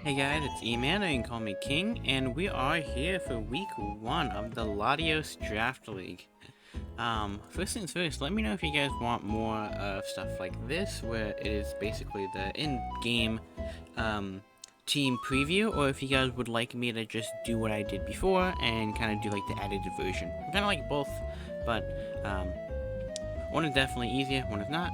Hey guys, it's E-Man, or you can call me King, and we are here for week 1 of the Latios Draft League. First things first, let me know if you guys want more of stuff like this, where it is basically the in-game, team preview, or if you guys would like me to just do what I did before and kind of do like the edited version. I kind of like both, but, one is definitely easier, one is not.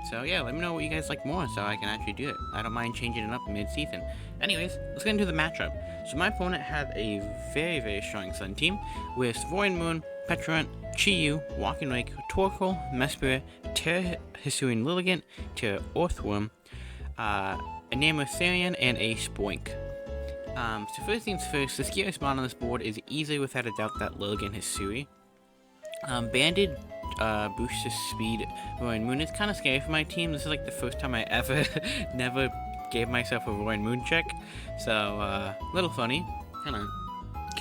So yeah, let me know what you guys like more so I can actually do it. I don't mind changing it up mid-season. Anyways, let's get into the matchup. So my opponent had a very strong Sun team with Void Moon, Petrant, Chi-Yu, Walking Wake, Torkoal, Mesprit, Terra Hisuian Lilligant, Terra Earthworm, Therian, and a Spoink. So first things first, the scariest mod on this board is easily without a doubt that Lilligant Hisui. Banded boosts his speed. Void Moon is kind of scary for my team. This is like the first time I ever never gave myself a Void Moon check, so a little funny. Kind of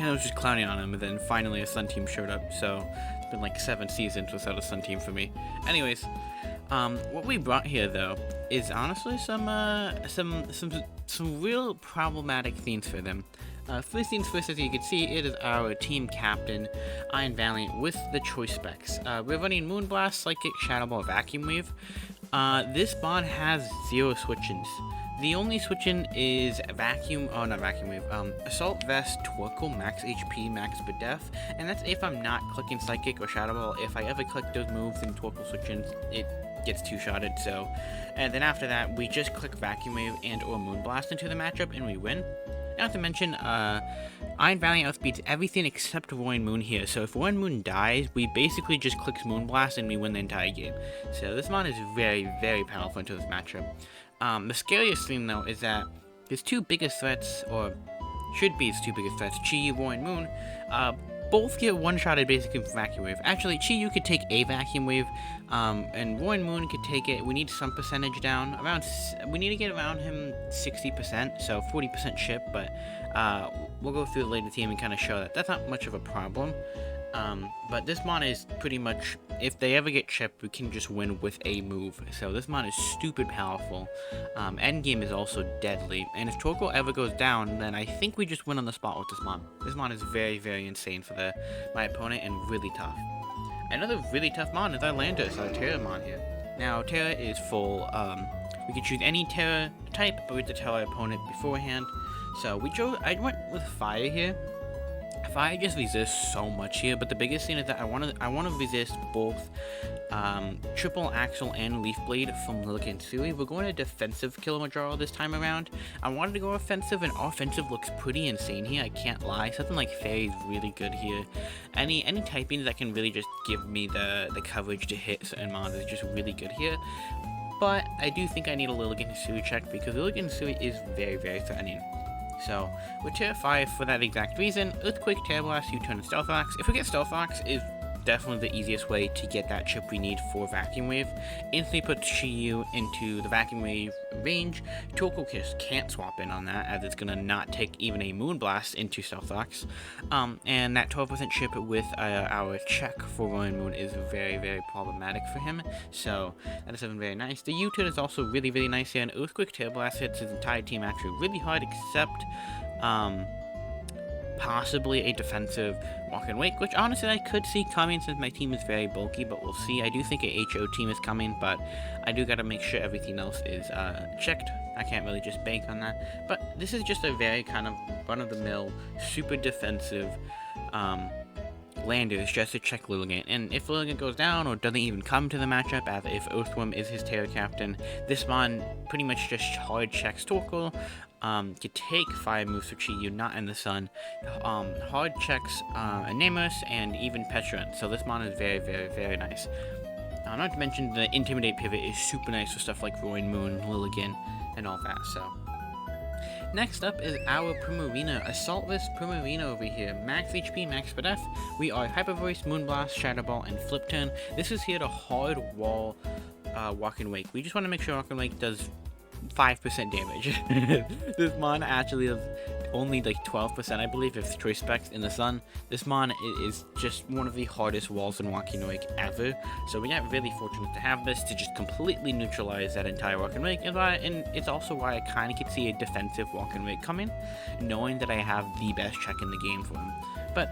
was just clowning on him, and then finally a Sun team showed up. So it's been like 7 seasons without a Sun team for me. Anyways, what we brought here though is honestly some real problematic things for them. First things first, as you can see, it is our team captain, Iron Valiant, with the choice specs. We're running Moonblast, Psychic, Shadow Ball, Vacuum Wave. This bond has 0 switch-ins. The only switch-in is Assault Vest, Torkoal, Max HP, Max Def, and that's if I'm not clicking Psychic or Shadow Ball. If I ever click those moves in Torkoal switch-ins, it gets 2-shotted, so. And then after that, we just click Vacuum Wave and or Moonblast into the matchup, and we win. Not to mention, Iron Valiant outspeeds everything except Void Moon here, so if Void Moon dies, we basically just click Moonblast and we win the entire game. So this mod is very powerful into this matchup. The scariest thing though is that his 2 biggest threats, or should be his 2 biggest threats, Chi-Yu, Void Moon, both get one-shotted basically from Vacuum Wave. Actually, Chi-Yu could take a Vacuum Wave, and Void Moon could take it. We need some percentage down. We need to get around him 60%, so 40% chip, but we'll go through the later team and kind of show that that's not much of a problem. But this mod is pretty much, if they ever get chipped, we can just win with a move. So this mod is stupid powerful. Endgame is also deadly, and if Torkoal ever goes down, then I think we just win on the spot with this mod. This mod is very insane for my opponent and really tough. Another really tough mod is our Latios, our Terra mod here. Now, Terra is full, we can choose any Terra type, but we have to tell our opponent beforehand. So I went with Fire here. Fire just resists so much here, but the biggest thing is that I want to resist both Triple Axle and Leaf Blade from Lilligant Hisui. We're going to defensive Kilimanjaro this time around. I wanted to go offensive, and offensive looks pretty insane here, I can't lie. Something like Fairy is really good here. Any typings that can really just give me the coverage to hit certain mons is just really good here. But I do think I need a Lilligant Hisui check, because Lilligant Hisui is very threatening. So, we're Terra 5 for that exact reason. Earthquake, Terra Blast, U-turn, and Stealth Rocks. If we get Stealth Rocks, is definitely the easiest way to get that chip we need for Vacuum Wave. Instantly puts Chi-Yu into the Vacuum Wave range. Torkoal can't swap in on that, as it's going to not take even a Moonblast into Stealth Rocks. And that 12% chip with our check for Void Moon is very problematic for him. So, that is something very nice. The U-turn is also really nice here, and Earthquake Terra Blast hits his entire team actually really hard, except possibly a defensive Walk and Wake, which honestly I could see coming since my team is very bulky, but we'll see. I do think a HO team is coming, but I do gotta make sure everything else is checked. I can't really just bank on that. But this is just a very kind of run-of-the-mill, super defensive Landers just to check Lilligant. And if Lilligant goes down or doesn't even come to the matchup, as if Earthworm is his Terra captain, this mon pretty much just hard checks Torkoal. Could take 5 moves for Chi-Yu, not in the sun. Hard checks Anemos and even Petrant. So this mon is very nice. Not to mention the Intimidate pivot is super nice for stuff like Void Moon, Lilligant, and all that. So next up is our Primarina, Assault Vest Primarina over here. Max HP, Max Def. We are Hyper Voice, Moonblast, Shadow Ball, and Flip Turn. This is here to hard wall Walk and Wake. We just want to make sure Walk and Wake does 5% damage. This mon actually is only like 12%, I believe, if choice specs in the sun. This mon is just one of the hardest walls in Walking Wake ever, so we got really fortunate to have this to just completely neutralize that entire Walking Wake, and it's also why I kind of could see a defensive Walking Wake coming, knowing that I have the best check in the game for him. But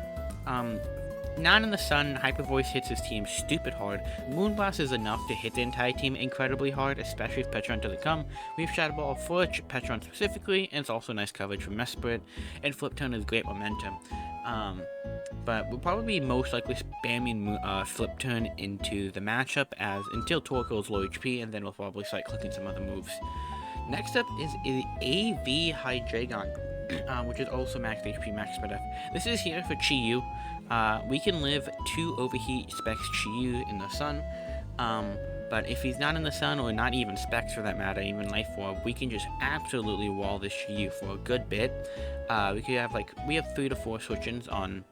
not in the sun, Hyper Voice hits his team stupid hard. Moonblast is enough to hit the entire team incredibly hard, especially if Petron doesn't come. We have Shadow Ball for Petron specifically, and it's also nice coverage from Mesprit, and Flip Turn is great momentum. But we'll probably be most likely spamming Flip Turn into the matchup until Torkoal is low HP, and then we'll probably start clicking some other moves. Next up is AV Hydreigon, which is also max HP, max SPF. This is here for Chi-Yu. We can live 2 overheat specs Chi-Yu in the sun, but if he's not in the sun, or not even specs for that matter, even life orb, we can just absolutely wall this Chi-Yu for a good bit. We have 3 to 4 switch-ins on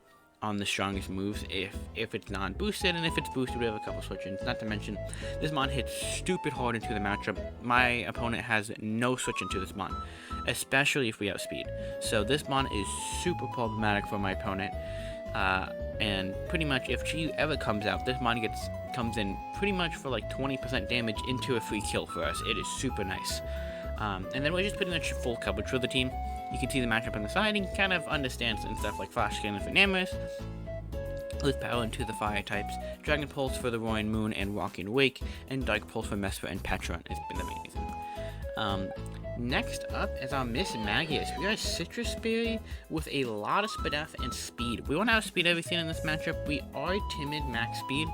the strongest moves if it's non-boosted, and if it's boosted we have a couple switch-ins. Not to mention, this mon hits stupid hard into the matchup. My opponent has no switch into this mon, especially if we outspeed. So this mon is super problematic for my opponent. And pretty much if Chi-Yu ever comes out, this mon comes in pretty much for like 20% damage into a free kill for us. It is super nice. And then we're just pretty much full coverage for the team. You can see the matchup on the side, and you can kind of understand and stuff like Flash Cannon for Namorous, Lift Power into the fire types, Dragon Pulse for the Roaring Moon and Walking Wake, and Dark Pulse for Mesprit and Petron. It's been amazing. Next up is our Miss Magius. We are Citrus Berry with a lot of SPF and speed. We won't outspeed everything in this matchup. We are timid max speed.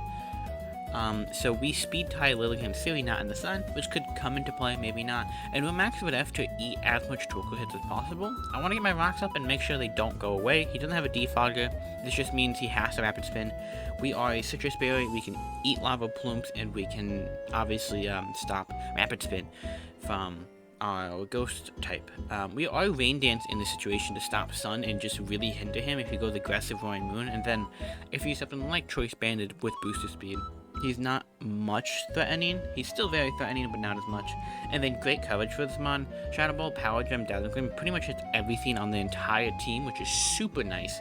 So we speed tie Lilligant Fury not in the sun, which could come into play, maybe not. And we'll max SPF to eat as much Torkoal hits as possible. I want to get my rocks up and make sure they don't go away. He doesn't have a defogger. This just means he has to rapid spin. We are a Citrus Berry. We can eat lava plumes, and we can obviously stop rapid spin from our ghost type. We are Rain Dance in this situation to stop Sun and just really hinder him if he goes aggressive Roaring Moon, and then if you use something like Choice Banded with boosted speed, he's not much threatening. He's still very threatening, but not as much. And then great coverage for this mon. Shadow Ball, Power Gem, Dazzling Gleam pretty much hits everything on the entire team, which is super nice.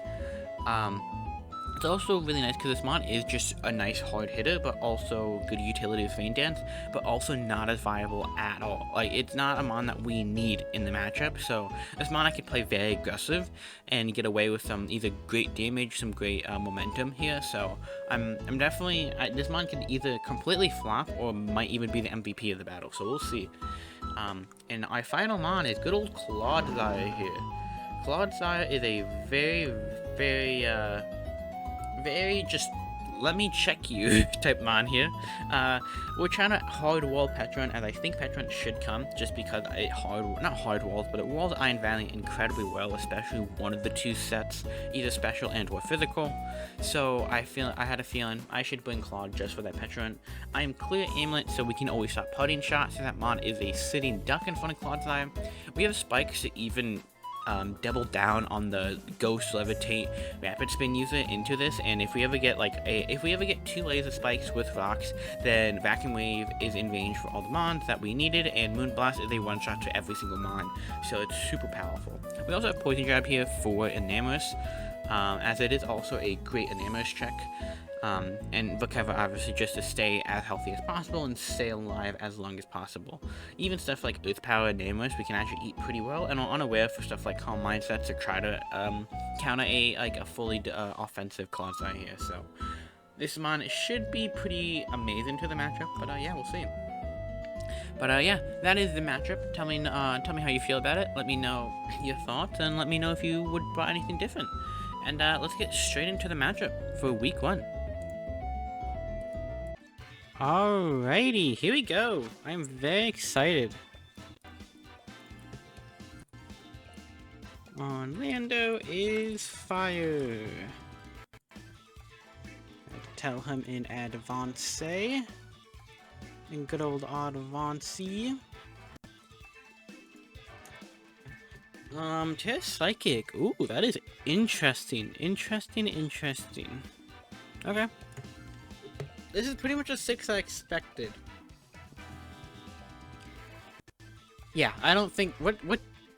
It's also really nice because this mon is just a nice hard hitter, but also good utility with Rain Dance, but also not as viable at all. Like, it's not a mon that we need in the matchup, so this mon I can play very aggressive and get away with some either great damage, some great momentum here, so I'm definitely, this mon can either completely flop or might even be the MVP of the battle, so we'll see. And our final mon is good old Clodsire here. Clodsire is a very just let me check you type mon here. We're trying to hard wall Petron, as I think Petron should come, just because it not hard walls, but it walls Iron Valiant incredibly well, especially one of the 2 sets, either special and or physical. So I had a feeling I should bring Claude just for that Petron. I am clear aimlet, so we can always stop putting shots, and that mon is a sitting duck in front of Clodsire. We have spikes to even double down on the Ghost Levitate Rapid Spin user into this, and if we ever get 2 layers of spikes with rocks, then Vacuum Wave is in range for all the mons that we needed, and Moonblast is a one-shot to every single mon, so it's super powerful. We also have Poison Jab here for Enamorous, as it is also a great Enamorous check. And Recover obviously just to stay as healthy as possible and stay alive as long as possible. Even stuff like Earth Power and Nameless we can actually eat pretty well, and are unaware for stuff like Calm Mindset to try to counter a fully offensive Clodsire here. So this mon should be pretty amazing to the matchup, but yeah, we'll see. But yeah, that is the matchup. Tell me how you feel about it. Let me know your thoughts, and let me know if you would buy anything different. And let's get straight into the matchup for week 1. Alrighty, here we go. I'm very excited. Orlando is fire. Tell him in advance. In good old advance. Test Psychic. Ooh, that is interesting. Interesting. Okay. This is pretty much a 6 I expected. Yeah, I don't think... What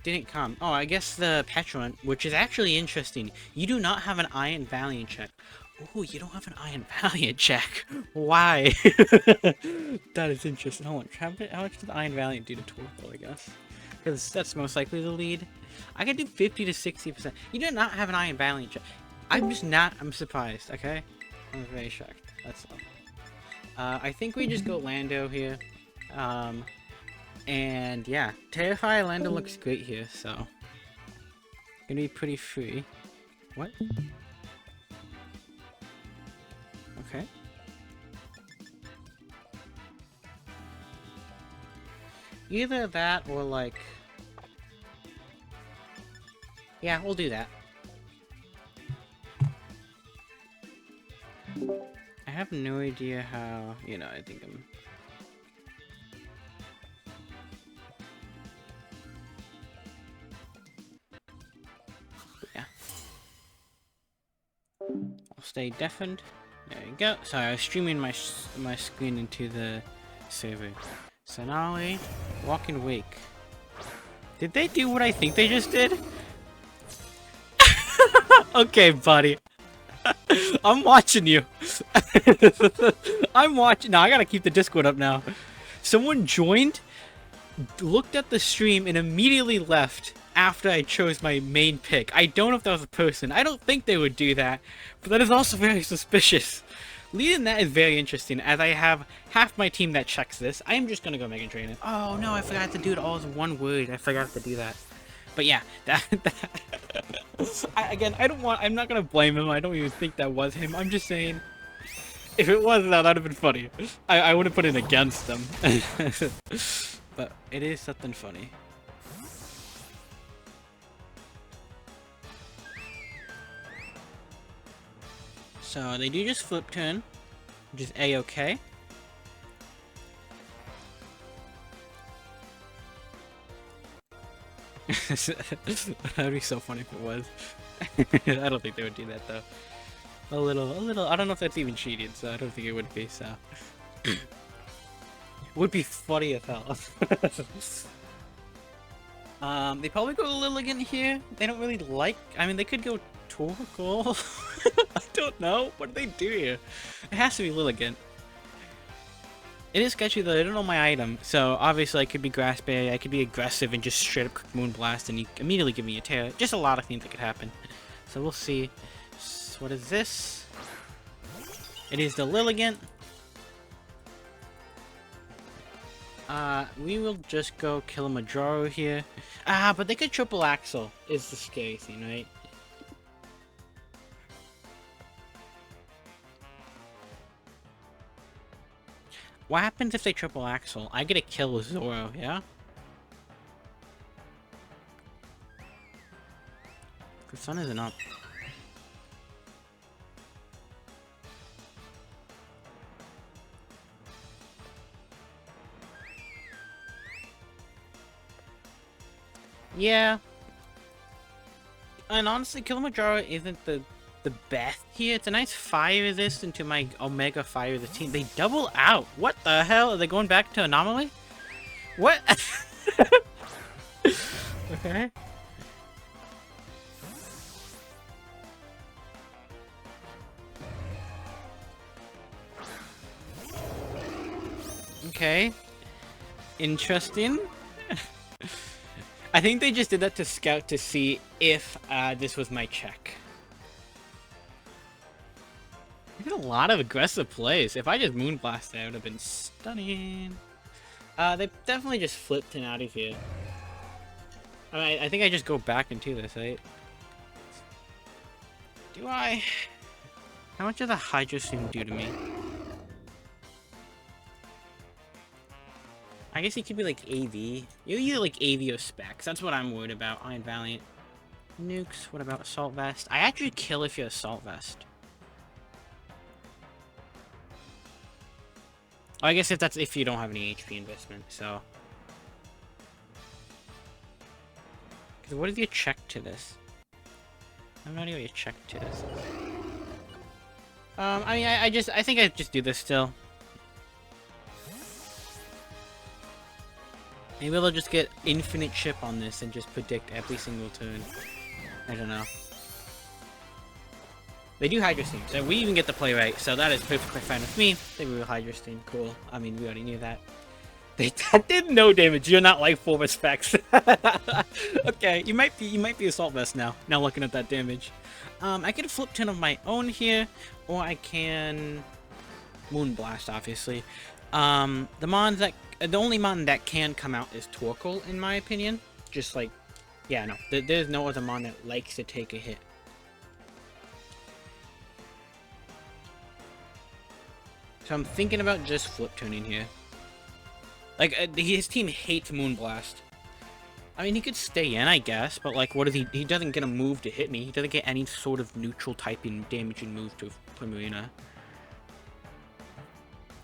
didn't come? Oh, I guess the Petulant, which is actually interesting. You do not have an Iron Valiant check. Oh, you don't have an Iron Valiant check. Why? That is interesting. Hold on. How much does the Iron Valiant do to Torkoal, I guess? Because that's most likely the lead. I can do 50 to 60%. You do not have an Iron Valiant check. I'm just not... I'm surprised, okay? I'm very shocked. That's all. I think we just go Lando here. And yeah, Terrify Lando looks great here, so gonna be pretty free. What? Okay. Either that or like... Yeah, we'll do that. I have no idea how... You know, I think I'm... Yeah. I'll stay deafened. There you go. Sorry, I was streaming my screen into the server. Sonali, Walk and Wake. Did they do what I think they just did? Okay, buddy. I'm watching you. I'm watching. No, I gotta keep the Discord up now. Someone joined, looked at the stream, and immediately left after I chose my main pick. I don't know if that was a person. I don't think they would do that, but that is also very suspicious. Leading that is very interesting, as I have half my team that checks this. I am just gonna go Mega Drain it. Oh no, I forgot to do it all as one word. I forgot to do that. But yeah, again, I'm not gonna blame him. I don't even think that was him. I'm just saying, if it was that, that'd have been funny. I wouldn't put it against them. But it is something funny. So they do just flip turn, which is A-okay. That'd be so funny if it was. I don't think they would do that though. A little. I don't know if that's even cheated, so I don't think it would be. So would be funny as hell. They probably go Lilligant here. They don't really like. I mean, they could go Torkoal. I don't know. What do they do here? It has to be Lilligant. It is sketchy though. I don't know my item, so obviously I could be Grass Berry. I could be aggressive and just straight up Moonblast, and you immediately give me a tear. Just a lot of things that could happen. So we'll see. So what is this? It is the Lilligant. We will just go Kilimanjaro here. But they could triple Axle. Is the scary thing, right? What happens if they triple Axle? I get a kill with Zoro, yeah? The sun isn't up. Yeah. And honestly, Kilimanjaro isn't the best here. It's a nice fire resist into my Omega Fire the team. They double out. What the hell? Are they going back to Anomaly? What? Okay. Okay. Interesting. I think they just did that to scout to see if this was my check. I did a lot of aggressive plays. If I just Moonblasted, it would have been stunning. They definitely just flipped him out of here. I think I just go back into this, right? Do I? How much does a Hydro Stream do to me? I guess he could be like AV. You're either like AV or Specs. That's what I'm worried about. Iron Valiant. Nukes. What about Assault Vest? I actually kill if you're Assault Vest. Oh, I guess if you don't have any HP investment, so. Because what is your check to this? I have no idea what your check to this is. I mean, I think I just do this still. Maybe they'll just get infinite chip on this and just predict every single turn. I don't know. They do Hydro Steam, so we even get the play right, so that is perfectly fine with me. They will Hydro Steam, cool. I mean, we already knew that. They did no damage. You're not like full respects. Okay, you might be Assault Vest now. Now looking at that damage. I can flip turn of my own here, or I can Moonblast, obviously. The only mon that can come out is Torkoal, in my opinion. Just like, yeah, no, there's no other mon that likes to take a hit. So I'm thinking about just flip turning here. Like, his team hates Moonblast. I mean, he could stay in, I guess, but like, what is he? He doesn't get a move to hit me. He doesn't get any sort of neutral typing damaging move to Primarina.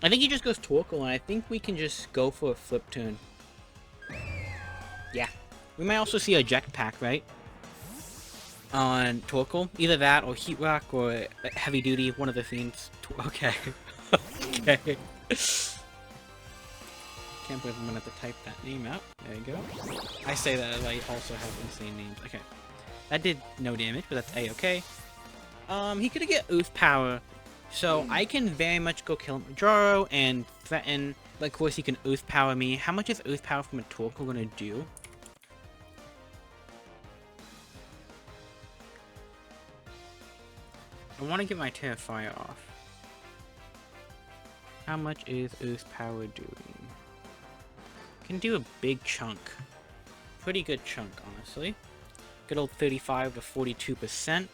I think he just goes Torkoal, and I think we can just go for a flip turn. Yeah. We might also see a Jetpack, right? On Torkoal. Either that, or Heat Rock, or Heavy Duty, one of the things. Okay. Okay. Can't believe I'm gonna have to type that name out. There you go. I say that as I also have insane names. Okay. That did no damage, but that's A-okay. He could get Oof Power, so I can very much go kill Majoro and threaten, but of course he can Oof Power me. How much is Oof Power from a Torkoal gonna do? I want to get my Terrifier off. How much is Oof Power doing? Can do a big chunk. Pretty good chunk, honestly. Good old 35 to 42%.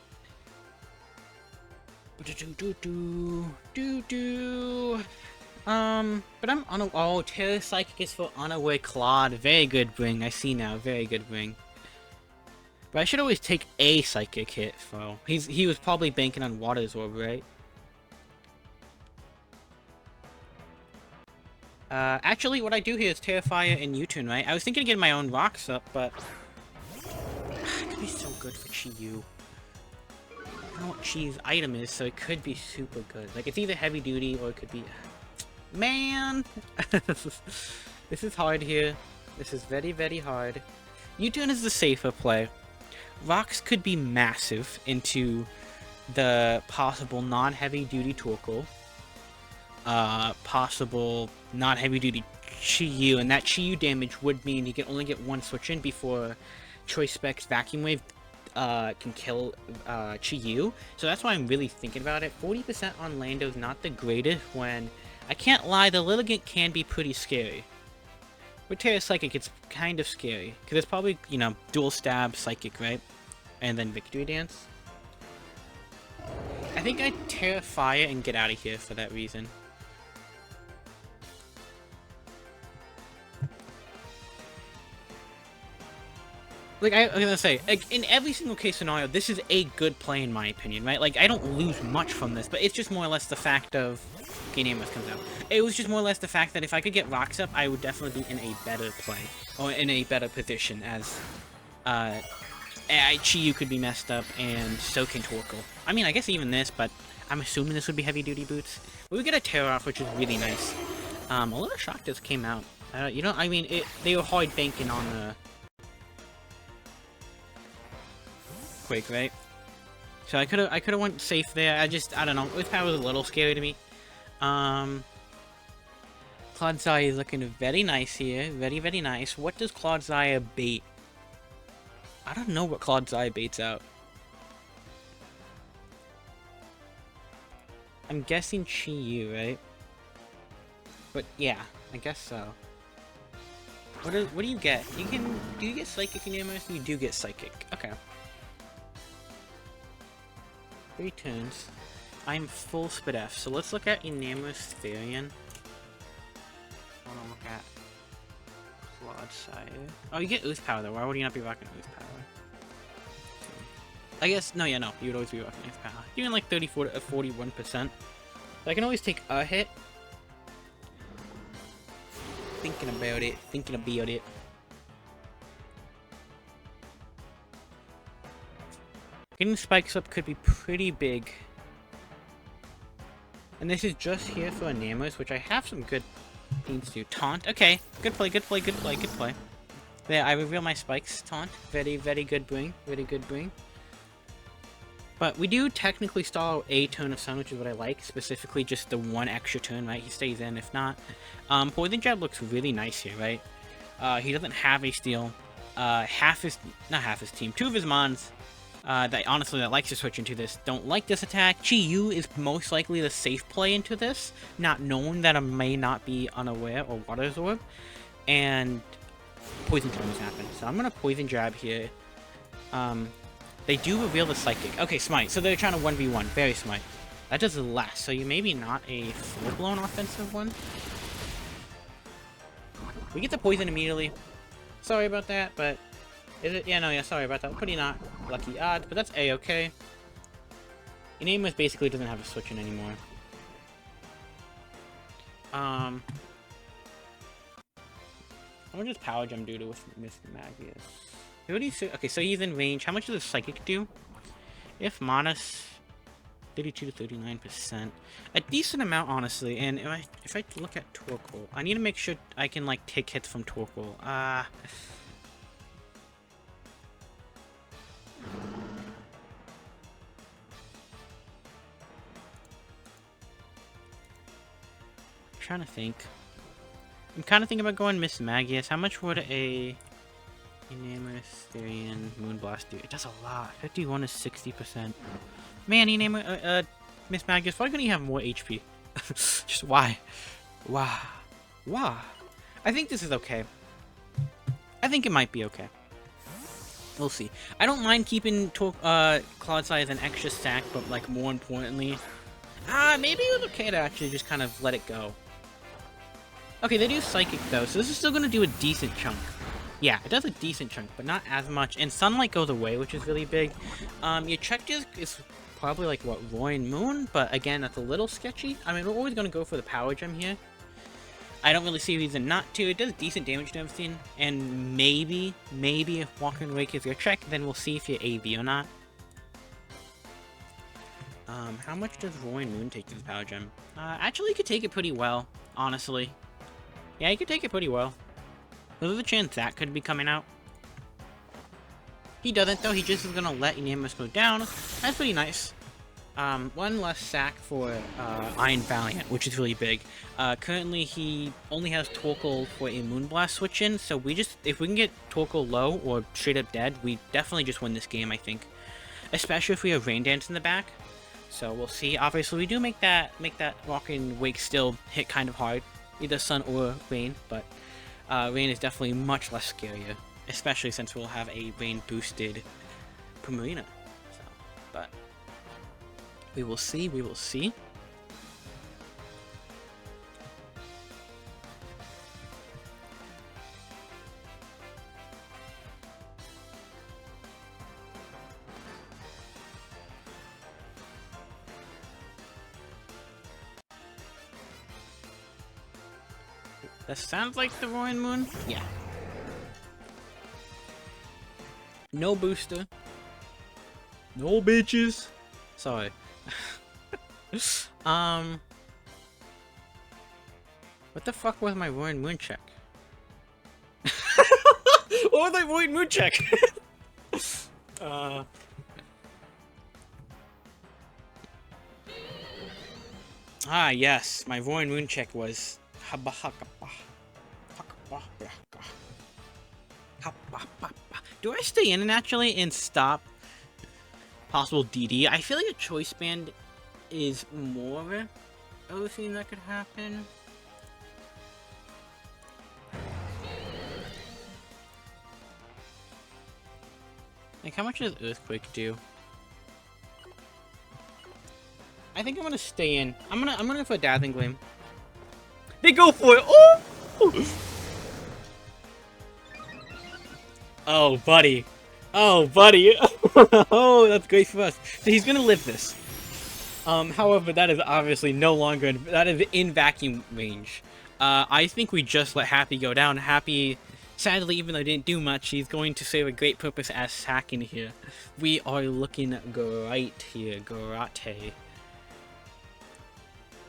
But I'm on a— oh, Terra Psychic is for Unaware Claude. Very good ring. I see now. Very good ring. But I should always take a Psychic hit, so he was probably banking on Water's Orb, right? Actually, what I do here is Terrifier and U-turn, right? I was thinking of getting my own rocks up, but it could be so good for Chi-Yu. I don't know what Chi's item is, so it could be super good. Like, it's either heavy duty or it could be— man! This is hard here. This is very, very hard. U-turn is the safer play. Rocks could be massive into the possible non-heavy duty Torkoal. Possible non-heavy-duty Chi-Yu, and that Chi-Yu damage would mean you can only get one switch in before Choice Spec's Vacuum Wave can kill Chi-Yu. So that's why I'm really thinking about it. 40% on Lando's not the greatest when— I can't lie, the Lilligant can be pretty scary. With Terra Psychic, it's kind of scary. Because it's probably, you know, dual stab Psychic, right? And then Victory Dance. I think I'd Terrifier and get out of here for that reason. Like, I was gonna say, like, in every single case scenario, this is a good play in my opinion, right? Like, I don't lose much from this, but it's just more or less the fact of— okay, Nameless comes out. It was just more or less the fact that if I could get rocks up, I would definitely be in a better play. Or in a better position, as, Chi-Yu could be messed up, and so can Torkoal. I mean, I guess even this, but I'm assuming this would be heavy-duty boots. But we get a Terror off, which is really nice. A little shocked this came out. You know, I mean, they were hard banking on the Quake, right? So I could've went safe there. I don't know. This power was a little scary to me. Clodsire is looking very nice here. Very, very nice. What does Clodsire bait? I don't know what Clodsire baits out. I'm guessing Chi-Yu, right? But yeah, I guess so. What do you get? Do you get Psychic in Nameless? You do get Psychic. Okay. 3 turns. I'm full Spit F, so let's look at Enamoous Therian. I want to look at Clodsire. Oh, you get Ooze Power though. Why would you not be rocking Ooze Power? I guess, no, yeah, no. You would always be rocking Ooze Power. Even like 34 to 41%. So I can always take a hit. Thinking about it. Getting spikes up could be pretty big. And this is just here for Enamoous, which I have some good Needs to taunt. Okay, good play, good play, good play, good play. There, I reveal my spikes. Taunt. Very, very good bring. Very good bring. But we do technically stall a turn of sun, which is what I like. Specifically, just the one extra turn, right? He stays in. If not, Poison Jab looks really nice here, right? He doesn't have a steal. Not half his team. 2 of his mons, that honestly that likes to switch into this, don't like this attack. Chi Yu is most likely the safe play into this, not knowing that I may not be unaware or Water Absorb. And Poison Jab has happened. So I'm gonna Poison Jab here. They do reveal the Psychic. Okay, Smite. So they're trying to 1v1. Very Smite. That does less, so you maybe not a full-blown offensive one. We get the poison immediately. Sorry about that, but... Is it? Yeah, no, yeah, sorry about that. Pretty not lucky odds, but that's A-okay. Inamus basically doesn't have a switch in anymore. How much does Power Gem do to Mr. Magius? Okay, so he's in range. How much does the Psychic do? If minus 32 to 39%. A decent amount, honestly. And if I look at Torkoal, I need to make sure I can, like, take hits from Torkoal. Trying to think. I'm kind of thinking about going Miss Magius. How much would a Enamus, Therian, Moonblast do? It does a lot. 51 to 60%. Man, Miss Magius, why couldn't he have more HP? Just why? Why? Why? I think this is okay. I think it might be okay. We'll see. I don't mind keeping Clodsai as an extra stack, but like more importantly, maybe it was okay to actually just kind of let it go. Okay, they do Psychic though, so this is still going to do a decent chunk. Yeah, it does a decent chunk, but not as much. And Sunlight goes away, which is really big. Your check is probably like, what, Roaring Moon? But again, that's a little sketchy. I mean, we're always going to go for the Power Gem here. I don't really see a reason not to. It does decent damage to everything. And maybe if Walking Wake is your check, then we'll see if you're AV or not. How much does Roaring Moon take to the Power Gem? Actually, you could take it pretty well, honestly. Yeah, you could take it pretty well. There's a chance that could be coming out. He doesn't, though. He just is going to let Enamus go down. That's pretty nice. One less sack for Iron Valiant, which is really big. Currently, he only has Torkoal for a Moonblast switch in, so if we can get Torkoal low or straight up dead, we definitely just win this game, I think. Especially if we have Rain Dance in the back. So we'll see. Obviously, we do make that Walking Wake still hit kind of hard. Either Sun or Rain, but Rain is definitely much less scarier. Especially since we'll have a Rain boosted Primarina. So, but we will see, we will see. That sounds like the Roaring Moon? Yeah. No booster. No bitches. Sorry. What the fuck was my Roaring Moon check? What was my Roaring Moon check? Yes, my Roaring Moon check was do I stay in actually and stop possible DD? I feel like a choice band is more of a thing that could happen. Like, how much does Earthquake do? I think I'm gonna stay in. I'm gonna go for a Dazzling Gleam. They go for it. Oh! Oh, buddy. Oh, buddy. Oh, that's great for us. So he's gonna live this. However, that is obviously no longer that is in vacuum range. I think we just let Happy go down. Happy, sadly, even though he didn't do much, he's going to serve a great purpose as sacking here. We are looking great here, great.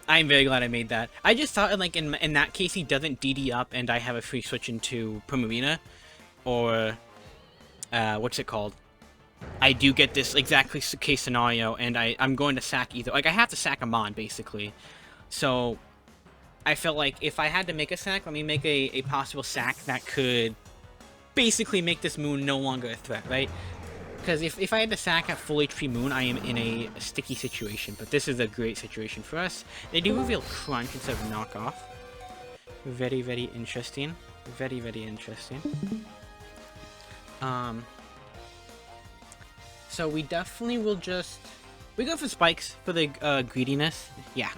I'm very glad I made that. I just thought, like, in that case, he doesn't DD up, and I have a free switch into Primarina, or, what's it called? I do get this exactly case scenario, and I'm going to sack either. Like, I have to sack a Mon, basically. So, I felt like if I had to make a sack, let me make a possible sack that could basically make this Moon no longer a threat, right? Because if I had to sack at full HP Moon, I am in a sticky situation. But this is a great situation for us. They do reveal Crunch instead of Knockoff. Very, very interesting. Very, very interesting. So we definitely will just... We go for Spikes for the greediness. Yeah.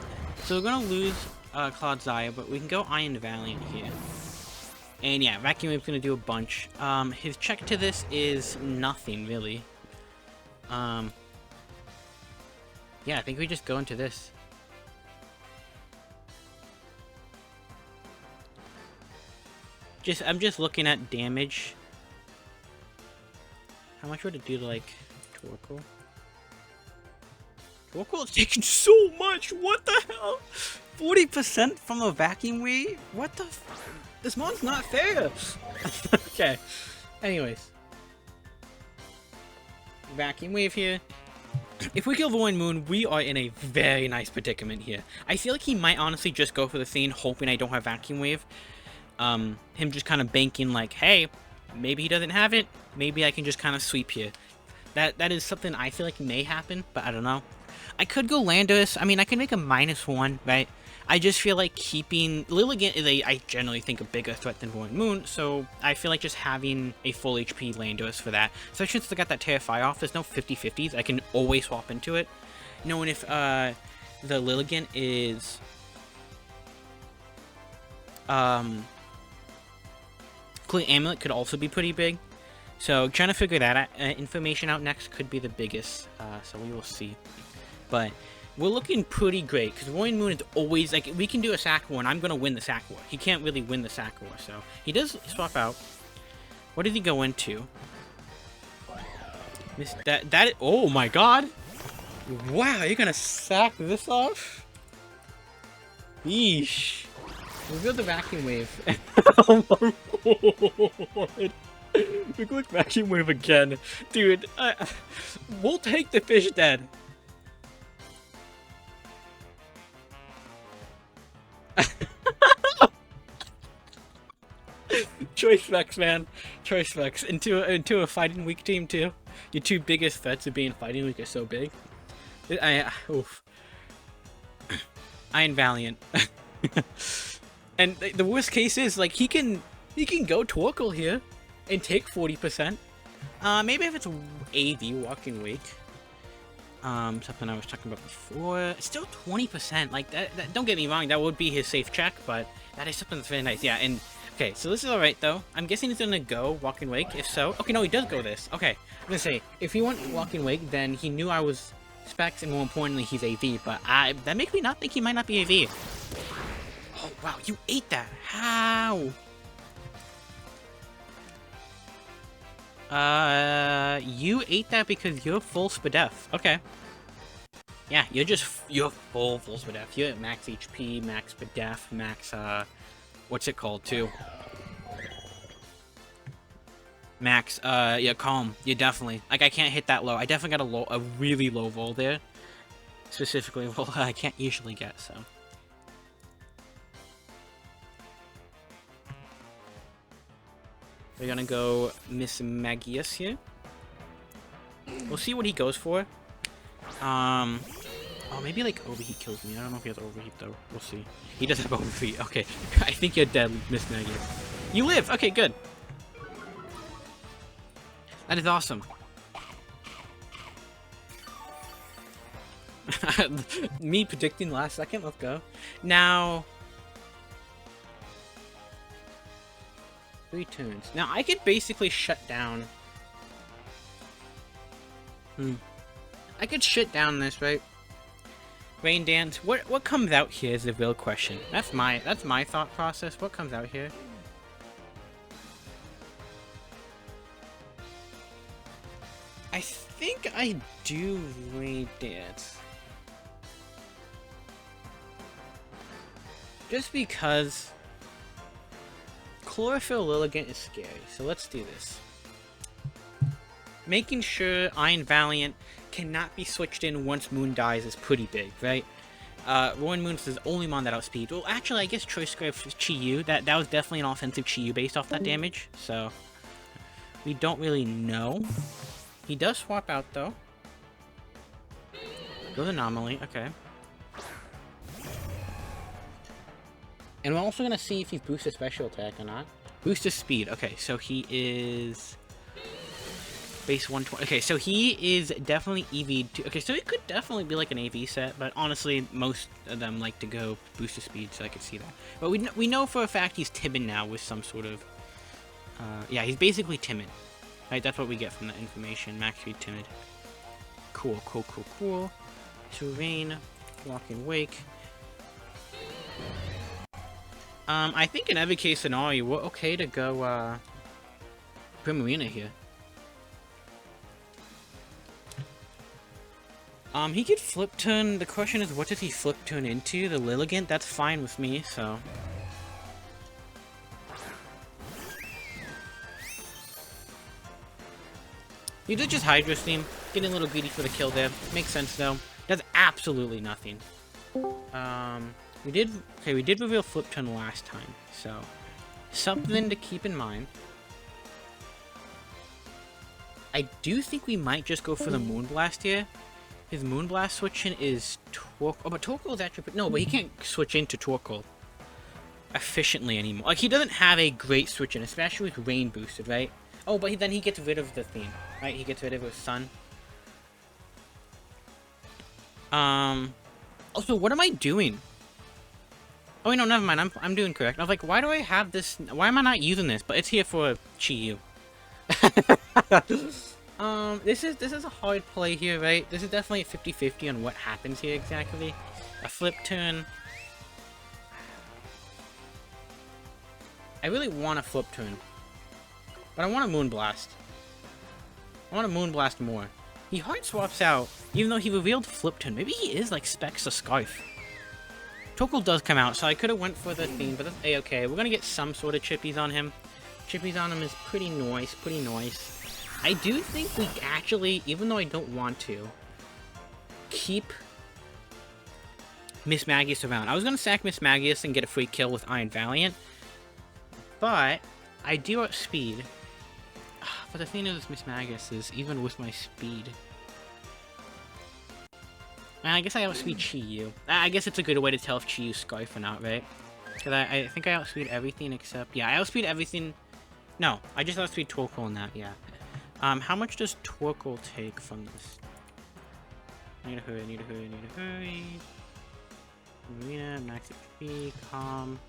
So we're going to lose Cloud Zaya, but we can go Iron Valiant here. And yeah, Vacuum Wave's gonna do a bunch. His check to this is nothing, really. Yeah, I think we just go into this. I'm just looking at damage. How much would it do to, like, Torkoal? Torkoal is taking so much! What the hell? 40% from a Vacuum Wave? What the f- This mon's not fair! Okay. Anyways. Vacuum Wave here. If we kill Void Moon, we are in a very nice predicament here. I feel like he might honestly just go for the thing, hoping I don't have Vacuum Wave. Him just kind of banking like, hey, maybe he doesn't have it. Maybe I can just kind of sweep here. That is something I feel like may happen, but I don't know. I could go Landorus. I mean, I could make a -1, right? I just feel like keeping... Lilligant is I generally think, a bigger threat than Void Moon, so I feel like just having a full HP Landorus for that. Especially since I got that Terrify off, there's no 50-50s. I can always swap into it. Knowing if the Lilligant is... Clean Amulet could also be pretty big. So trying to figure that out, information out next could be the biggest, so we will see. But... we're looking pretty great, because Void Moon is always, like, we can do a sack war, and I'm going to win the sack war. He can't really win the sack war, so... He does swap out. What did he go into? Oh my god! Wow, you're going to sack this off? Yeesh. Reveal the Vacuum Wave. Oh my god! We click Vacuum Wave again. Dude, we'll take the fish dead. Choice Flex, man. Choice Flex. Into a Fighting Week team, too. Your two biggest threats of being Fighting Week are so big. Oof. Iron Valiant. And the worst case is, like, he can go Torkoal here and take 40%. Maybe if it's AV, Walking Wake. Something I was talking about before. Still 20%. Like, that, don't get me wrong, that would be his safe check, but that is something that's very nice. Yeah, and... Okay, so this is alright, though. I'm guessing he's gonna go Walking Wake. If so... Okay, no, he does go this. Okay, I'm gonna say, if he went Walking Wake, then he knew I was Specs, and more importantly, he's AV, but that makes me not think he might not be AV. Oh, wow, you ate that. How? You ate that because you're full Spadef. Okay. Yeah, you're full Spadef. You're at max HP, max Spadef, max, what's it called, too? Max, yeah, Calm. You definitely. Like, I can't hit that low. I definitely got a really low vol there. Specifically, well, I can't usually get, so. We're gonna go Miss Magius here. We'll see what he goes for. Oh, maybe like Overheat kills me. I don't know if he has Overheat though. We'll see. He does have Overheat. Okay. I think you're dead, Miss Magius. You live! Okay, good. That is awesome. Me predicting last second. Let's go. Now... 3 turns. Now, I could basically shut down... I could shut down this, right? Rain Dance. What comes out here is the real question. That's my thought process. What comes out here? I think I do Rain Dance. Just because Chlorophyll Lilligant is scary, so let's do this. Making sure Iron Valiant cannot be switched in once Moon dies is pretty big, right? Roaring Moon's the only mon that outspeed. Well, actually, I guess Choice Scarf is Chi-Yu. That was definitely an offensive Chi-Yu based off that damage, so we don't really know. He does swap out, though. Goes Anomaly, okay. And we're also going to see if he's boosted special attack or not. Boosted speed, okay, so he is base 120. Okay, so he is definitely EV2. Okay, so it could definitely be like an AV set, but honestly, most of them like to go boosted speed, so I could see that. But we know for a fact he's timid now with some sort of... yeah, he's basically timid. Right, that's what we get from the information. Max speed timid. Cool, cool, cool, cool. Terrain, Walk and Wake. I think in every case scenario, we're okay to go, Primarina here. He could flip turn. The question is, what does he flip turn into? The Lilligant? That's fine with me, so... He did just Hydro Steam. Getting a little greedy for the kill there. Makes sense, though. Does absolutely nothing. We did reveal flip turn last time, so... Something to keep in mind. I do think we might just go for the Moonblast here. His Moonblast switch-in is Torkoal. Oh, but Torkoal is actually... No, but he can't switch into Torkoal efficiently anymore. Like, he doesn't have a great switch-in, especially with Rain boosted, right? Oh, but then he gets rid of the theme, right? He gets rid of his Sun. Also, what am I doing? Oh, wait, no, never mind. I'm doing correct. I was like, why do I have this? Why am I not using this? But it's here for Chi-Yu. This is a hard play here, right? This is definitely a 50-50 on what happens here exactly. A flip turn. I really want a flip turn. But I want a Moonblast. I want a Moonblast more. He hard swaps out, even though he revealed flip turn. Maybe he is like Specs a Scarf. Torkoal does come out, so I could have went for the theme, but that's A-okay. We're gonna get some sort of chippies on him. Chippies on him is pretty nice, pretty nice. I do think we actually, even though I don't want to, keep Miss Magius around. I was gonna sack Miss Magius and get a free kill with Iron Valiant, but I do outspeed. But the thing is, Miss Magius is, even with my speed... I guess I outspeed Chi-Yu. I guess it's a good way to tell if Chi-Yu's Scarf or not, right? Because I think I outspeed everything except... Yeah, I outspeed everything... No, I just outspeed Torkoal in that, yeah. How much does Torkoal take from this? I need to hurry, I need to hurry, I need to hurry. Marina, max HP, calm.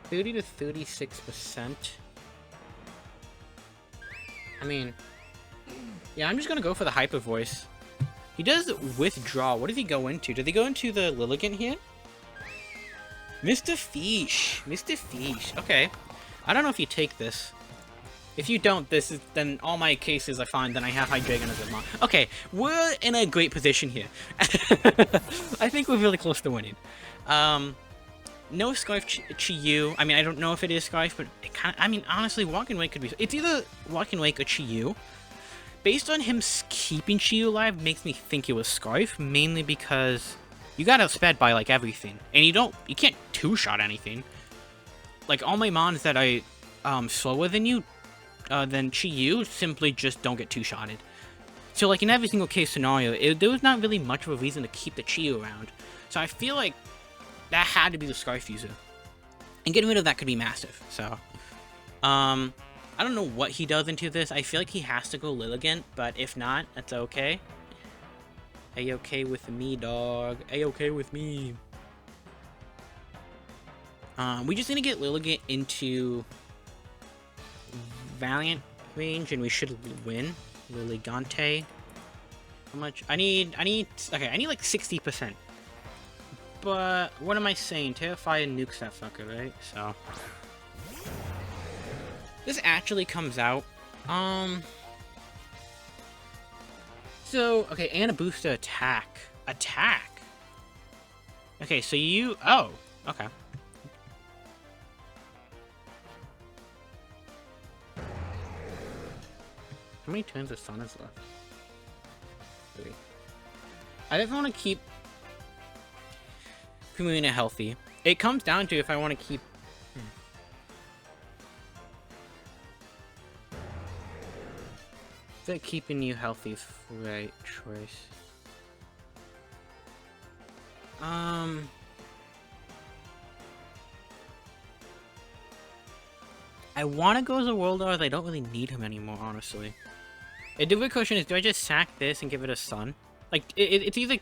30 to 36%. I mean, yeah, I'm just gonna go for the Hyper Voice. He does withdraw. What does he go into? Does he go into the Lilligant here? Mr. Fish. Mr. Fish. Okay. I don't know if you take this. If you don't, then all my cases are fine. Then I have Hydreigon as a mon. Okay, we're in a great position here. I think we're really close to winning. No Scarf Chi-Yu. I mean, I don't know if it is Scarf, but it kind of... I mean, honestly, Walk and Wake could be... It's either Walk and Wake or Chi-Yu. Based on him keeping Chi-Yu alive makes me think it was Scarf, mainly because you got outsped by, like, everything. And you can't two-shot anything. Like, all my mons that are slower than you, than Chi-Yu, simply just don't get two-shotted. So, like, in every single case scenario, there was not really much of a reason to keep the Chi-Yu around. So I feel like that had to be the Scarf user. And getting rid of that could be massive, so... I don't know what he does into this. I feel like he has to go Lilligant, but if not, that's okay. A-okay with me, dog. A-okay with me. We just need to get Lilligant into Valiant range, and we should win. Lilligante. How much? I need like 60%. But what am I saying? Terrify and nukes that fucker, right? So this actually comes out. So okay, and a booster attack. Okay, so you... Oh, okay. How many turns of Sun is left? 3. I just want to keep Kamuna healthy. It comes down to if I want to keep... That keeping you healthy is the right choice. I want to go as a World Earth. I don't really need him anymore, honestly. The big question is, do I just sack this and give it a Sun? Like, it's either...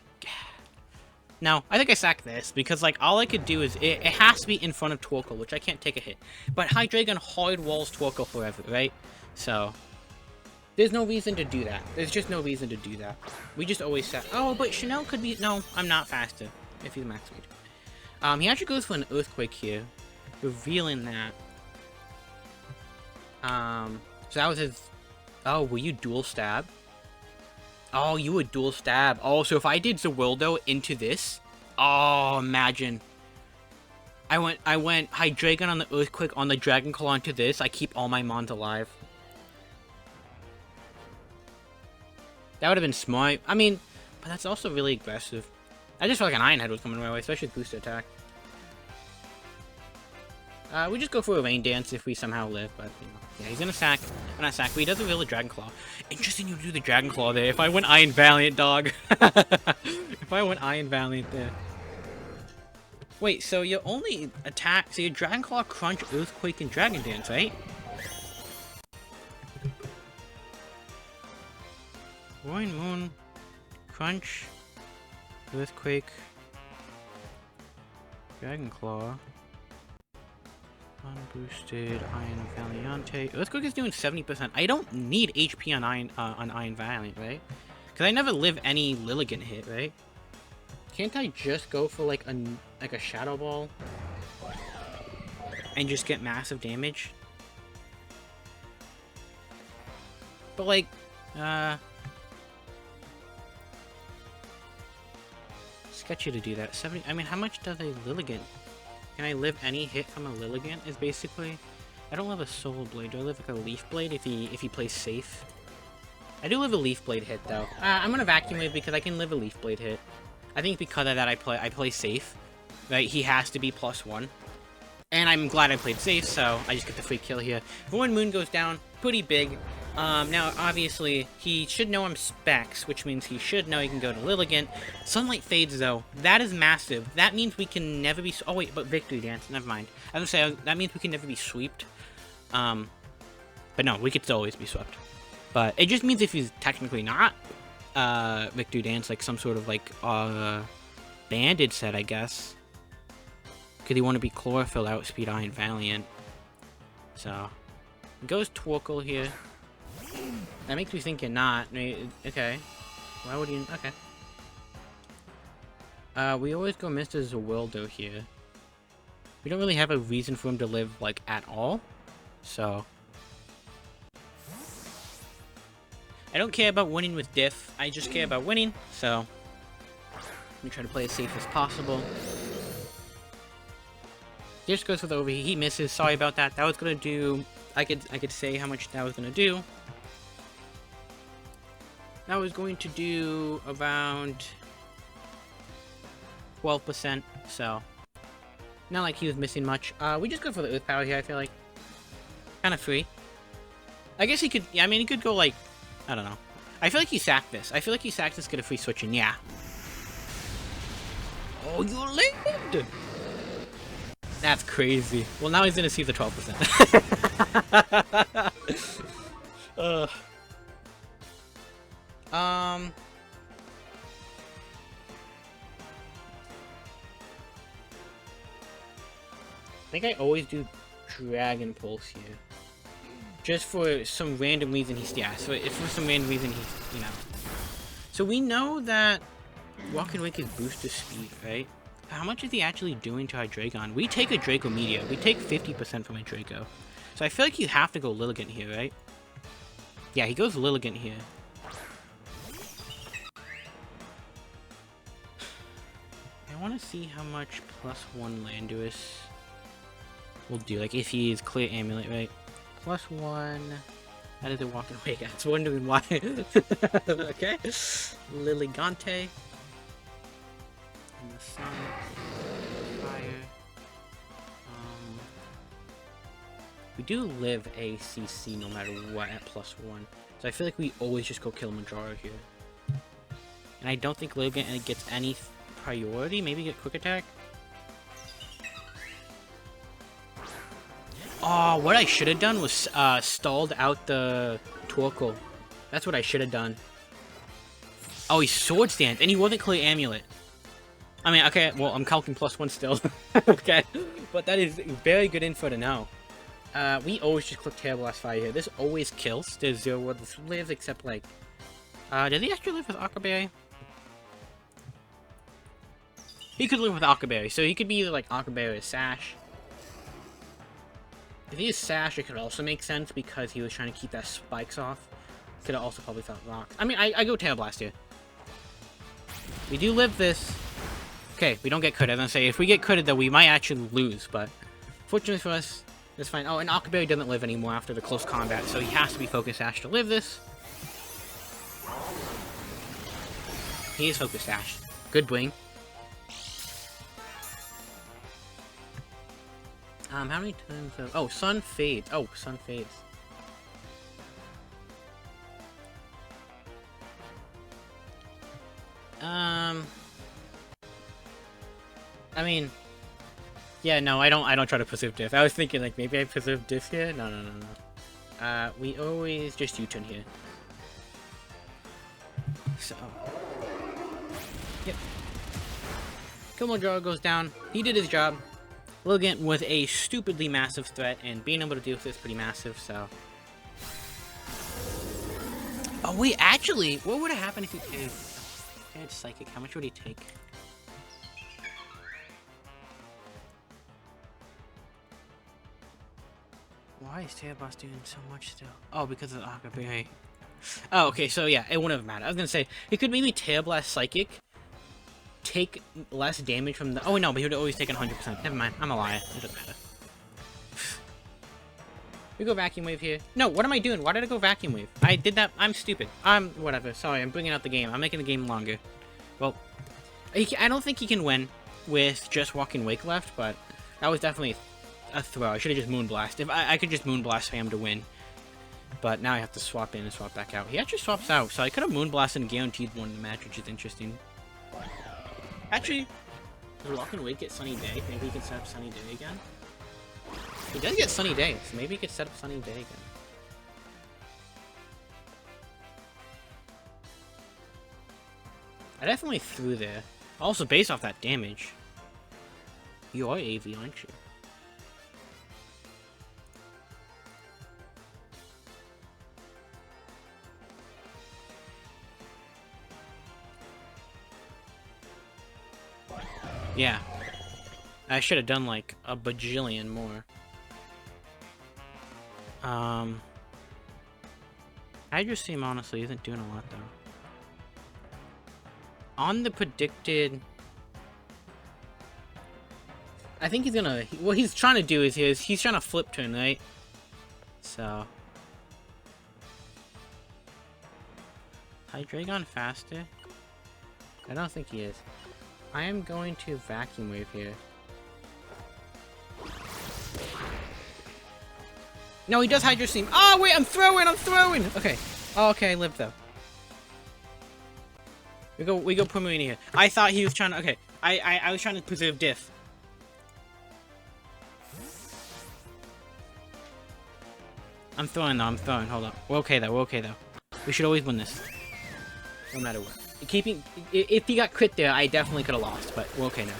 No, I think I sack this, because, like, all I could do is... It has to be in front of Torkoal, which I can't take a hit. But Hydreigon hard walls Torkoal forever, right? So... There's no reason to do that. There's just no reason to do that. We just always sack... Oh, but Chanel could be... No, I'm not faster, if he's max speed. He actually goes for an Earthquake here. Revealing that. So that was his... Oh, were you dual stab? Oh, you would dual stab. Oh, so if I did Zawildo into this... Oh, imagine. I went Hydreigon on the Earthquake on the Dragon Claw onto this. I keep all my Mons alive. That would have been smart. I mean, but that's also really aggressive. I just felt like an Iron Head was coming my way, especially with booster attack. We just go for a Rain Dance if we somehow live, but, you know. Yeah, he's gonna sack. Well, not sack, but he does reveal the Dragon Claw. Interesting you do the Dragon Claw there. If I went Iron Valiant, dog. If I went Iron Valiant there. Wait, so your only attack... So your Dragon Claw, Crunch, Earthquake, and Dragon Dance, right? Roaring Moon, Crunch, Earthquake, Dragon Claw, unboosted Iron Valiant. Earthquake is doing 70%. I don't need HP on Iron Valiant, right? Because I never live any Lilligant hit, right? Can't I just go for like a Shadow Ball and just get massive damage? But like, sketchy to do that. 70. I mean, how much does a Lilligant? Can I live any hit from a Lilligant? Is basically. I don't live a Soul Blade. Do I live like a Leaf Blade if he plays safe? I do live a Leaf Blade hit though. I'm gonna Vacuum Wave because I can live a Leaf Blade hit. I think because of that I play safe. Right? He has to be +1. And I'm glad I played safe, so I just get the free kill here. Roaring Moon goes down pretty big. Now, obviously, he should know I'm Specs, which means he should know he can go to Lilligant. Sunlight Fades, though. That is massive. That means we can never be... Oh, wait, but Victory Dance. Never mind. I was going to say, that means we can never be sweeped. But no, we could still always be swept. But it just means if he's technically not Victory Dance, like some sort of, like, Banded set, I guess. Because he want to be Chlorophyll Outspeed Iron Valiant. So, goes Torkoal here. That makes me think you're not. Okay. Why would you... Okay. We always go Mr. Zawildo here. We don't really have a reason for him to live, like, at all. So... I don't care about winning with Diff. I just care about winning. So... Let me try to play as safe as possible. Just goes for the overheat. He misses. Sorry about that. That was gonna do... I could say how much that was gonna do. That was going to do around 12%, so not like he was missing much. We just go for the Earth Power here, I feel like. Kind of free. I guess he could, yeah, I mean, he could go like, I don't know. I feel like he sacked this. I feel like he sacked this, get a free switch in, yeah. Oh, you lived! That's crazy. Well, now he's gonna see the 12%. I think I always do Dragon Pulse here. Just for some random reason he's... Yeah, so if for some random reason he's, you know... So we know that Walk and Wake is booster speed, right? How much is he actually doing to our Hydreigon? We take a Draco Meteor. We take 50% from a Draco. So I feel like you have to go Lilligant here, right? Yeah, he goes Lilligant here. I want to see how much +1 Landorus will do. Like, if he is Clear Amulet, right? +1 That is a walking away. I was wondering why. Okay. Liligante. And the sun. Fire. We do live ACC no matter what at +1. So I feel like we always just go Kilimanjaro here. And I don't think Liligant gets any priority. Maybe get quick attack. Oh, what I should have done was stalled out the Torkoal. That's what I should have done. Oh, he's Sword Stance, and he wasn't Clay Amulet. I mean, okay, well, I'm calcing +1 still. Okay, but that is very good info to know. We always just click Tail Blast Fire here. This always kills. There's 0 where this lives, except like... does he actually live with Aquaberry? He could live with Aquaberry, so he could be either like Aquaberry or Sash. If he is Sash, it could also make sense because he was trying to keep that spikes off. Could have also probably thought Rocks. I mean, I go Tail Blast here. We do live this. Okay, we don't get critted. I was gonna say, if we get critted, though, we might actually lose, but fortunately for us, that's fine. Oh, and Aquaberry doesn't live anymore after the close combat, so he has to be Focus Sash to live this. He is Focus Sash. Good bling. How many times have... Oh, Sun Fades. Oh, Sun Fades. I mean... Yeah, no, I don't try to preserve diff. I was thinking, like, maybe I preserve diff here? No. We always just U-turn here. So... Yep. Kilimanjaro goes down. He did his job. Liligant was a stupidly massive threat, and being able to deal with it is pretty massive, so... Oh, wait, actually, what would have happened if he had Psychic? How much would he take? Why is Tail Boss doing so much still? Oh, because of the Aquaberry. Oh, okay, so yeah, it wouldn't have mattered. I was gonna say, he could maybe Tail Blast Psychic, take less damage from the... Oh, no, but he would always take 100%. Never mind, I'm a liar. It doesn't matter. We go Vacuum Wave here. No, what am I doing? Why did I go Vacuum Wave? I did that... I'm stupid. Whatever. Sorry, I'm bringing out the game. I'm making the game longer. Well, I don't think he can win with just Walking Wake left, but that was definitely a throw. I should have just Moonblast. If I could just Moonblast Spam to win. But now I have to swap in and swap back out. He actually swaps out, so I could have Moonblasted and guaranteed one in the match, which is interesting. Actually, does Walking Wake get Sunny Day? Maybe he can set up Sunny Day again? He does get Sunny Day, so maybe he could set up Sunny Day again. I definitely threw there. Also, based off that damage. You are AV, aren't you? Yeah. I should have done like a bajillion more. Hydroseam honestly isn't doing a lot though. On the predicted... I think he's gonna... What he's trying to do is he's trying to flip turn, right? So... Hydreigon faster? I don't think he is. I am going to Vacuum Wave here. No, he does Hydroseam. Oh, wait, I'm throwing! Okay. Oh, okay, I lived, though. We go Primarina here. I thought he was trying to... Okay, I was trying to preserve diff. I'm throwing, though. Hold up. We're okay, though. We should always win this. No matter what. If he got crit there, I definitely could have lost, but we're okay now.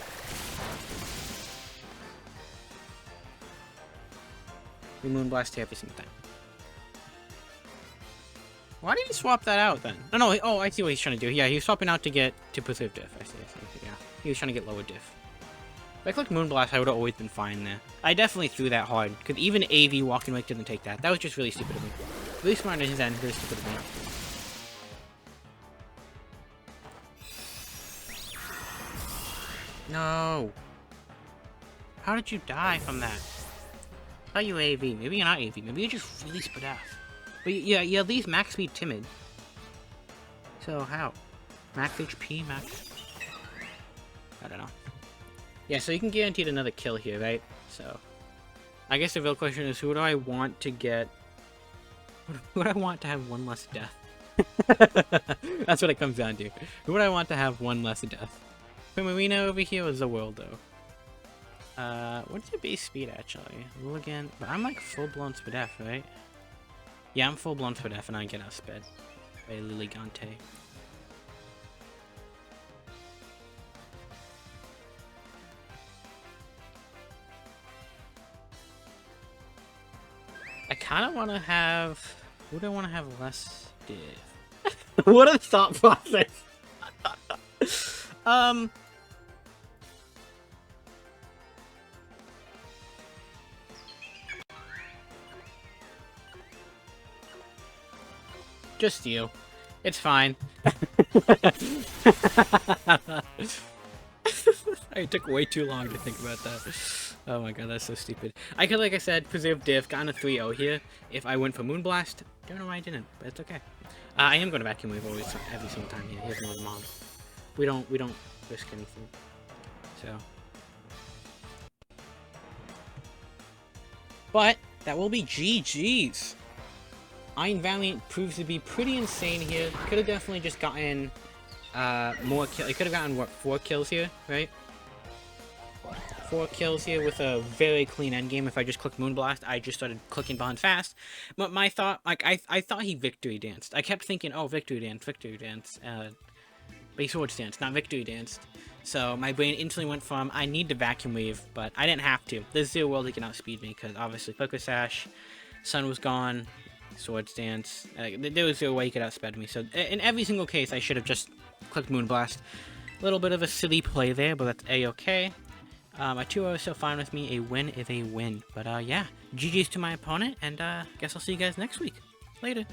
We Moonblast here every single time. Why did he swap that out then? No, oh, I see what he's trying to do. Yeah, he was swapping out to preserve diff. I see. Yeah, he was trying to get lower diff. If I clicked Moonblast, I would have always been fine there. I definitely threw that hard, because even AV Walking Wake didn't take that. That was just really stupid of me. Really smart on his end, really stupid of me. No! How did you die from that? I thought you AV. Maybe you're not AV. Maybe you're just really sped out. But yeah, you at least max speed timid. So how? Max HP, max... I don't know. Yeah, so you can guarantee another kill here, right? So, I guess the real question is, who do I want to get... Who would I want to have one less death? That's what it comes down to. Who would I want to have one less death? Marina over here or Zawildo? What's your base speed, actually? Again, but I'm like full-blown Spadef, right? Yeah, I'm full-blown Spadef and I get outsped by Liligante. I kind of want to have... Who do I want to have less div? What a thought process! Just you. It's fine. I took way too long to think about that. Oh my god, that's so stupid. I could, like I said, preserve div, gotten a 3-0 here. If I went for Moonblast, don't know why I didn't, but it's okay. I am going to Vacuum Wave always every single time here. He has no mom. We don't risk anything. So. But that will be GG's. Iron Valiant proves to be pretty insane here. Could have definitely just gotten more kills. It could have gotten, what, 4 kills here, right? 4 kills here with a very clean endgame. If I just clicked Moonblast, I just started clicking Bond fast. But my thought, like, I thought he Victory Danced. I kept thinking, oh, Victory Dance. But he Swords Dance, not Victory Danced. So my brain instantly went from, I need to Vacuum Wave, but I didn't have to. There's zero world he can outspeed me, because obviously Focus Sash, Sun was gone, Swords Dance. There was zero way he could outspeed me. So in every single case, I should have just clicked Moonblast. A little bit of a silly play there, but that's A-okay. A 2-0 is still fine with me. A win is a win. But yeah, GG's to my opponent, and guess I'll see you guys next week. Later.